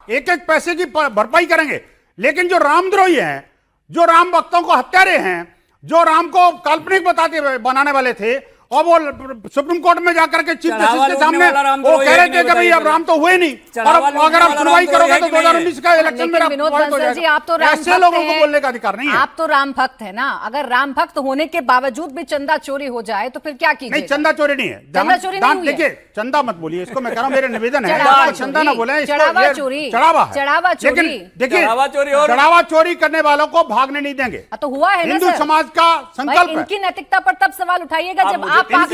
एक एक पैसे की भरपाई करेंगे। लेकिन जो रामद्रोही हैं, जो राम भक्तों को हत्यारे हैं, जो राम को काल्पनिक बनाने वाले थे, और वो सुप्रीम कोर्ट में जाकर के चीफ जस्टिस के सामने वो कह रहे थे कि भाई अब राम तो हुए नहीं, और अगर आप सुनवाई करोगे तो 2019 का इलेक्शन में ऐसे लोगों को बोलने का अधिकार नहीं है। आप तो राम भक्त है ना, अगर राम भक्त होने के बावजूद भी चंदा चोरी हो जाए तो फिर क्या कीजिए? नहीं, चंदा चोरी नहीं है, चंदा चोरी नहीं है। देखिए, चंदा मत बोलिए इसको, मैं कह रहा हूं, मेरे निवेदन है चंदा ना बोले, चढ़ावा चोरी, चढ़ावा चोरी। देखिए, चढ़ावा चोरी करने वालों को भागने नहीं देंगे, तो हुआ है हिंदू समाज का संकल्प है। इनकी नैतिकता पर तब सवाल उठाइएगा जब आप लग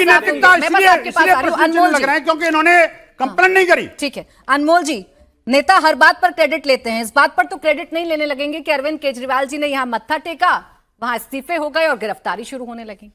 रहा है क्योंकि इन्होंने कंप्लेंट नहीं करी। ठीक है अनमोल जी, नेता हर बात पर क्रेडिट लेते हैं, इस बात पर तो क्रेडिट नहीं लेने लगेंगे कि अरविंद केजरीवाल जी ने यहां मत्था टेका, वहां इस्तीफे हो गए और गिरफ्तारी शुरू होने लगी।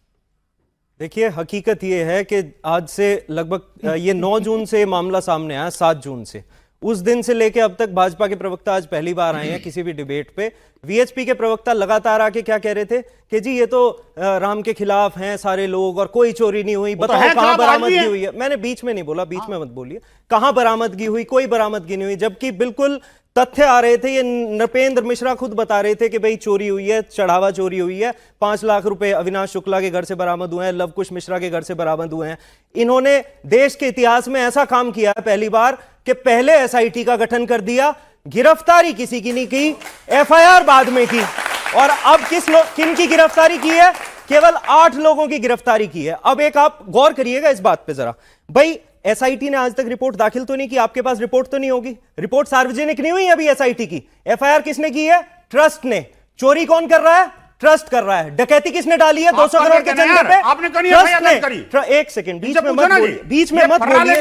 देखिए, हकीकत यह है कि आज से लगभग ये 9 जून से मामला सामने आया, 7 जून से, उस दिन से लेके अब तक भाजपा के प्रवक्ता आज पहली बार आए हैं किसी भी डिबेट पे। वीएचपी के प्रवक्ता लगातार आके क्या कह रहे थे कि जी ये तो राम के खिलाफ हैं सारे लोग और कोई चोरी नहीं हुई, बताओ कहां बरामदगी हुई है। मैंने बीच में नहीं बोला, बीच में मत बोलिए, कहां बरामदगी हुई, कोई बरामदगी नहीं हुई, जबकि बिल्कुल तथ्य आ रहे थे। ये नृपेंद्र मिश्रा खुद बता रहे थे कि भाई चोरी हुई है, चढ़ावा चोरी हुई है, 5 लाख रुपए अविनाश शुक्ला के घर से बरामद हुए हैं, लव कुश मिश्रा के घर से बरामद हुए हैं। इन्होंने देश के इतिहास में ऐसा काम किया है पहली बार कि पहले एसआईटी का गठन कर दिया, गिरफ्तारी किसी की नहीं की, एफआईआर बाद में की, और अब किन की गिरफ्तारी की है? केवल 8 लोगों की गिरफ्तारी की है। अब एक आप गौर करिएगा इस बात पे जरा, भाई एसआईटी ने आज तक रिपोर्ट दाखिल तो नहीं की, आपके पास रिपोर्ट तो नहीं होगी, रिपोर्ट सार्वजनिक नहीं हुई अभी एसआईटी की। एफआईआर किसने की है? ट्रस्ट ने। चोरी कौन कर रहा है? ट्रस्ट कर रहा है। डकैती किसने डाली है 200 करोड़ के चंदे पे? आपने ट्रस्ट ने। एक सेकंड, बीच में मत बोलिए, बीच में मत बोलिए,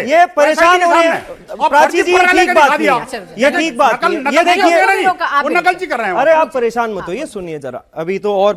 ये परेशान हो रहे हैं। प्राची जी, ये ठीक बात नहीं है, ये ठीक बात नहीं है। ये देखिए, वो नकलची कर रहे हैं। अरे आप परेशान मत होइए, सुनिए जरा, अभी तो और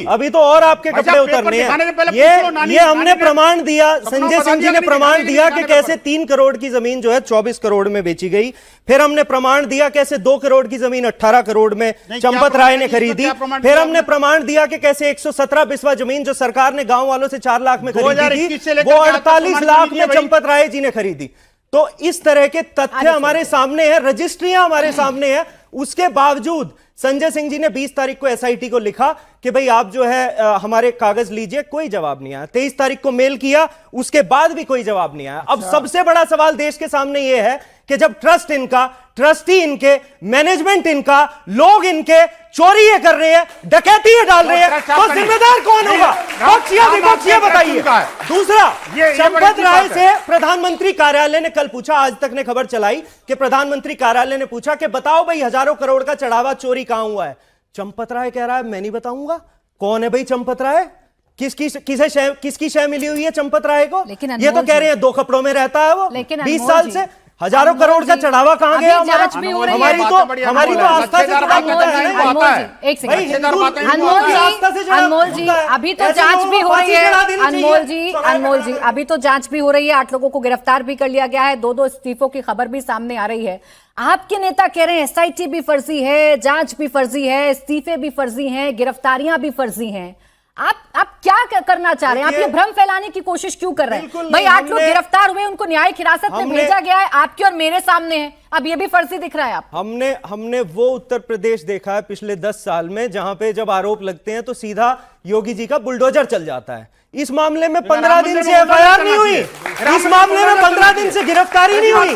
अभी तो और आपके कपड़े उतरने हैं। ये हमने प्रमाण दिया, संजय सिंह जी ने प्रमाण दिया कि कैसे 3 करोड़ की जमीन जो है 24 करोड़ में बेची गई। फिर हमने प्रमाण दिया कैसे 2 करोड़ की जमीन 18 करोड़ में चंपत राय ने खरीदी। फिर हमने प्रमाण दिया कि कैसे 117 बिस्वा जमीन जो सरकार ने गांव वालों से 4 लाख में खरीदी थी, वो 48 लाख में चंपत राय जी ने खरीदी। तो इस तरह के तथ्य हमारे सामने है, रजिस्ट्रियां हमारे सामने है। उसके बावजूद संजय सिंह जी ने 20 तारीख को एसआईटी को लिखा कि भाई आप जो है हमारे कागज लीजिए, कोई जवाब नहीं आया। 23 तारीख को मेल किया, उसके बाद भी कोई जवाब नहीं आया। अब सबसे बड़ा सवाल देश के सामने यह है कि जब ट्रस्ट इनका, ट्रस्टी इनके, मैनेजमेंट इनका, लोग इनके चोरी ये कर रहे हैं, डकैती ये डाल रहे हैं, तो जिम्मेदार कौन होगा? पक्षिया विपक्षिया बताइए। दूसरा, चंपत राय से प्रधानमंत्री कार्यालय ने कल पूछा, आज तक ने खबर चलाई कि प्रधानमंत्री कार्यालय ने पूछा कि बताओ भाई हजारों करोड़ का चढ़ावा चोरी कहां हुआ है। चंपत राय कह रहा है मैं नहीं बताऊंगा। कौन है भाई चंपत राय? किसकी शय मिली हुई है चंपत राय को? ये तो कह रहे हैं 2 कपड़ों में रहता है वो 20 साल से। हजारों करोड़ का चढ़ावा कहां गया? हमारी तो आस्था से जुड़ा मुद्दा है। एक सेकंड अनमोल जी, अभी तो जांच भी हो रही है। अनमोल जी, अभी तो जांच भी हो रही है, 8 लोगों को गिरफ्तार भी कर लिया गया है, 2 इस्तीफों की खबर भी सामने आ रही है। आपके नेता कह रहे हैं एसआईटी भी फर्जी है, जांच भी फर्जी है, इस्तीफे भी फर्जी हैं, गिरफ्तारियां भी फर्जी हैं। आप क्या करना चाह रहे हैं? आप ये भ्रम फैलाने की कोशिश क्यों कर रहे हैं? भाई 8 लोग गिरफ्तार हुए, उनको न्यायिक हिरासत में भेजा गया है, आपके और मेरे सामने है, अब ये भी फर्जी दिख रहा है। आप हमने वो उत्तर प्रदेश देखा है पिछले 10 साल में जहां पे जब आरोप लगते हैं तो सीधा योगी जी का बुलडोजर चल जाता है। इस मामले में 15 दिन से एफआईआर नहीं हुई, इस मामले में 15 दिन से गिरफ्तारी नहीं हुई।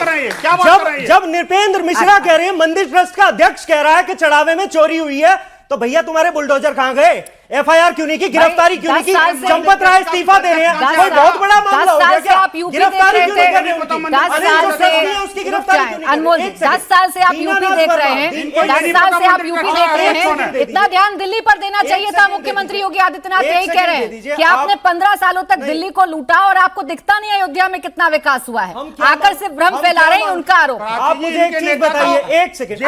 जब नृपेंद्र मिश्रा कह रहे हैं, मंदिर ट्रस्ट का अध्यक्ष कह रहा है कि चढ़ावे में चोरी हुई है, तो भैया तुम्हारे बुलडोजर कहां गए? एफआईआर क्यों नहीं की? गिरफ्तारी क्यों नहीं की? चंपत राय इस्तीफा दे रहे हैं, कोई बहुत बड़ा मामला हो गया क्या? गिरफ्तारी क्यों नहीं कर रहे? 10 साल से उसकी गिरफ्तारी। अनमोल जी, 10 साल से आप यूपी देख रहे हैं, 10 साल से आप यूपी देख रहे हैं। इतना ध्यान दिल्ली पर देना चाहिए था। मुख्यमंत्री योगी आदित्यनाथ यही कह रहे हैं कि आपने 15 सालों तक दिल्ली को लूटा और आपको दिखता नहीं अयोध्या में कितना विकास हुआ है। आकर से भ्रम फैला रहे हैं, उनका आरोप। आप मुझे एक चीज बताइए, एक सेकंड,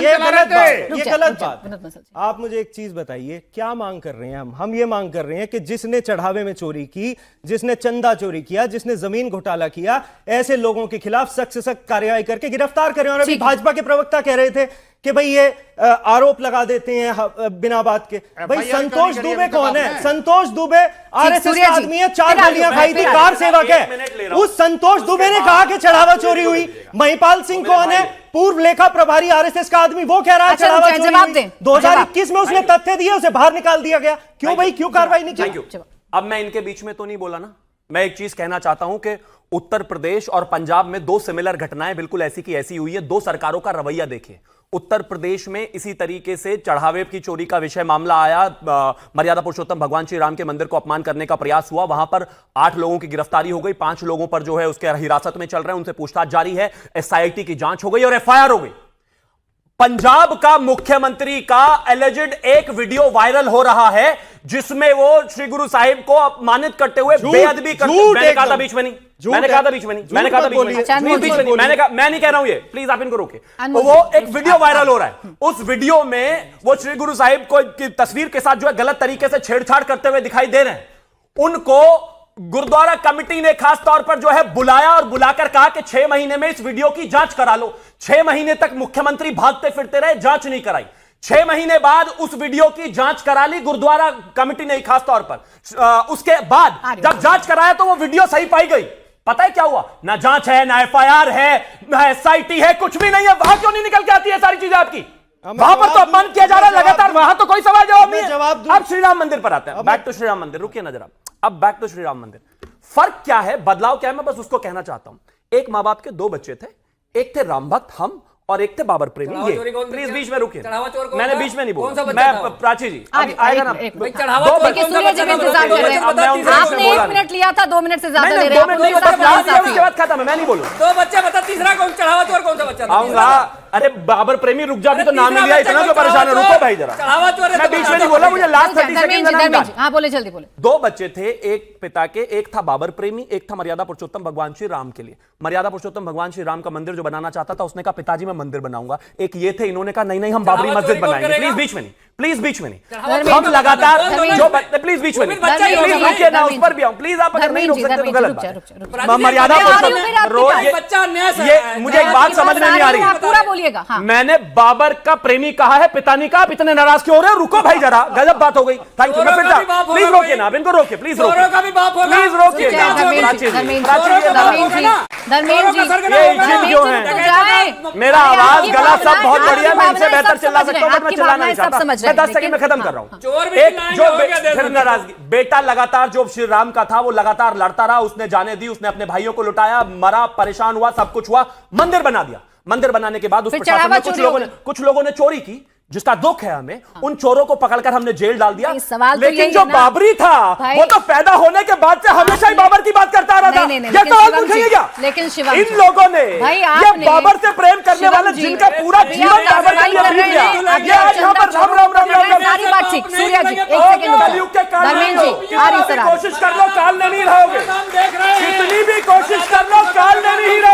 ये गलत बात। आप मुझे एक चीज बताइए, क्या मांग कर रहे हैं हम ये मांग कर रहे हैं कि जिसने चढ़ावे में चोरी की, जिसने चंदा चोरी किया, जिसने जमीन घोटाला किया, ऐसे लोगों के खिलाफ सख्त से सख्त कार्रवाई करके गिरफ्तार करें। और अभी भाजपा के प्रवक्ता कह रहे थे कि भाई ये आरोप लगा देते हैं बिना बात के। भाई संतोष दुबे कौन है? संतोष दुबे आरएसएस का आदमी है, 4 गोलियां खाई थी, कार सेवक है। उस संतोष दुबे ने कहा कि चढ़ावा चोरी हुई। महिपाल सिंह कौन है? पूर्व लेखा प्रभारी आरएसएस का आदमी, वो कह रहा है चढ़ावा चोरी हुई। 2021 में उसने तथ्य दिए, उसे बाहर निकाल दिया गया। क्यों भाई, क्यों कार्रवाई नहीं की? अब मैं इनके बीच में तो नहीं बोला ना। मैं एक चीज कहना चाहता हूं कि उत्तर प्रदेश और पंजाब में 2 सिमिलर घटनाएं बिल्कुल ऐसी की ऐसी हुई है। 2 सरकारों का रवैया देखिए। उत्तर प्रदेश में इसी तरीके से चढ़ावे की चोरी का विषय मामला आया। मर्यादा पुरुषोत्तम भगवान श्री राम के मंदिर को अपमान करने का प्रयास हुआ। वहां पर 8 लोगों की गिरफ्तारी हो गई। 5 लोगों पर जो है उसके हिरासत में चल रहे हैं, उनसे पूछताछ जारी है। एसआईटी की जांच हो गई और एफआईआर हो गई। पंजाब का मुख्यमंत्री का एलिजिड एक वीडियो वायरल हो रहा है जिसमें वो श्री गुरु साहिब को अपमानित करते हुए बेअदबी करते। मैंने कहा था बीच में नहीं, मैंने कहा था बीच में नहीं, मैंने कहा था बीच में नहीं, मैंने कहा, मैं नहीं कह रहा हूं ये, प्लीज आप इनको रोके। तो वो एक वीडियो वायरल हो रहा है, उस वीडियो में वो श्री गुरु साहिब को की तस्वीर के साथ जो है गलत तरीके से छेड़छाड़ करते हुए दिखाई दे रहे हैं। उनको गुरुद्वारा कमेटी ने खास तौर पर जो है बुलाया और बुलाकर कहा कि 6 महीने में इस वीडियो की जांच करा लो। 6 महीने तक मुख्यमंत्री भागते फिरते रहे, जांच नहीं कराई। 6 महीने बाद उस वीडियो की जांच करा ली गुरुद्वारा कमेटी ने खास तौर पर। उसके बाद जब जांच कराया तो वो वीडियो सही पाई गई। पता है क्या हुआ? ना जांच है, ना एफआईआर है, ना एसआईटी है, कुछ भी नहीं है। वहां क्यों नहीं निकल के आती है सारी चीजें आपकी? वहां पर तो अपमान किया जा रहा है लगातार, वहां तो कोई सवाल जवाब नहीं है। अब श्री राम मंदिर पर आते हैं। बैक टू श्री राम मंदिर, रुकिए ना जरा। अब बैक टू श्री राम मंदिर, फर्क क्या है, बदलाव क्या है, मैं बस उसको कहना चाहता हूं। एक मां बाप के 2 बच्चे थे, एक थे राम भक्त हम और एक थे बाबर प्रेमी। ये प्लीज बीच में रुकिए, मैंने बीच में नहीं बोला। मैं प्राची जी आएगा ना, आपने 1 मिनट लिया था, 2 मिनट से ज्यादा ले रहे हैं। उसके बाद खत्म है, मैं नहीं बोलूँ। 2 बच्चे बता, तीसरा कौन चढ़ावा चोर कौन सा बच्चा? आऊंगा। अरे बाबर प्रेमी रुक जा, भी तो नाम नहीं लिया, इतना जो परेशान है। रुको भाई जरा, मैं बीच में नहीं बोला, मुझे लास्ट 30 सेकंड। हाँ बोले, जल्दी बोले। 2 बच्चे थे, एक पिता के, एक था बाबर प्रेमी, एक था मर्यादा पुरुषोत्तम भगवान श्री राम के लिए। मर्यादा पुरुषोत्तम भगवान श्री राम का मंदिर जो बनाना चाहता था, उसने कहा पिताजी मैं मंदिर बनाऊंगा। एक ये थे, इन्होंने कहा नहीं नहीं हम बाबरी मस्जिद बनाएंगे। प्लीज बीच में नहीं, प्लीज बीच में नहीं। हम लगातार जो प्लीज बीच में नहीं, प्लीज रुकिए ना, उस पर भी आऊं प्लीज। आप अगर नहीं रोक सकते तो गलत बात है। मर्यादा पुरुषोत्तम, ये मुझे एक बात समझ में नहीं आ रही, पूरा बोलिएगा। मैंने बाबर का प्रेमी कहा है, पिता नहीं कहा। आप इतने नाराज क्यों हो रहे हो? रुको भाई जरा, गजब बात हो गई। Thank you. मैं फिर प्लीज रोकिए ना, आप इनको रोकिए, प्लीज रोकिए, प्लीज रोकिए। जो है मेरा आवाज गला सब बहुत बढ़िया, मैं इनसे बेहतर चिल्ला सकता हूं, मैं चिल्लाना नहीं चाहता। मैं 10 सेकंड में खत्म कर रहा हूं। एक जो फिर नाराजगी, बेटा लगातार जो श्री राम का था वो लगातार लड़ता रहा, उसने जाने दी, उसने अपने भाइयों को लुटाया, मरा, परेशान हुआ, सब कुछ हुआ, मंदिर बना दिया। मंदिर बनाने के बाद उस प्रशासन में कुछ लोगों ने चोरी की, जिसका दुख है हमें। उन चोरों को पकड़कर हमने जेल डाल दिया। लेकिन जो बाबरी था वो तो पैदा होने के बाद से हमेशा ही बाबर की बात करता रहा था। ये तो आप पूछेंगे क्या? लेकिन इन लोगों ने ये बाबर से प्रेम करने वाले जिनका पूरा जीवन बाबर के लिए बीत गया, ये आज यहाँ पर राम राम राम राम सारी बात ठीक। सूर्या जी एक सेकंड, धर्मेंद्र जी कोशिश कर लो, काल नहीं रहोगे। कितनी भी कोशिश कर लो, काल नहीं रहोगे।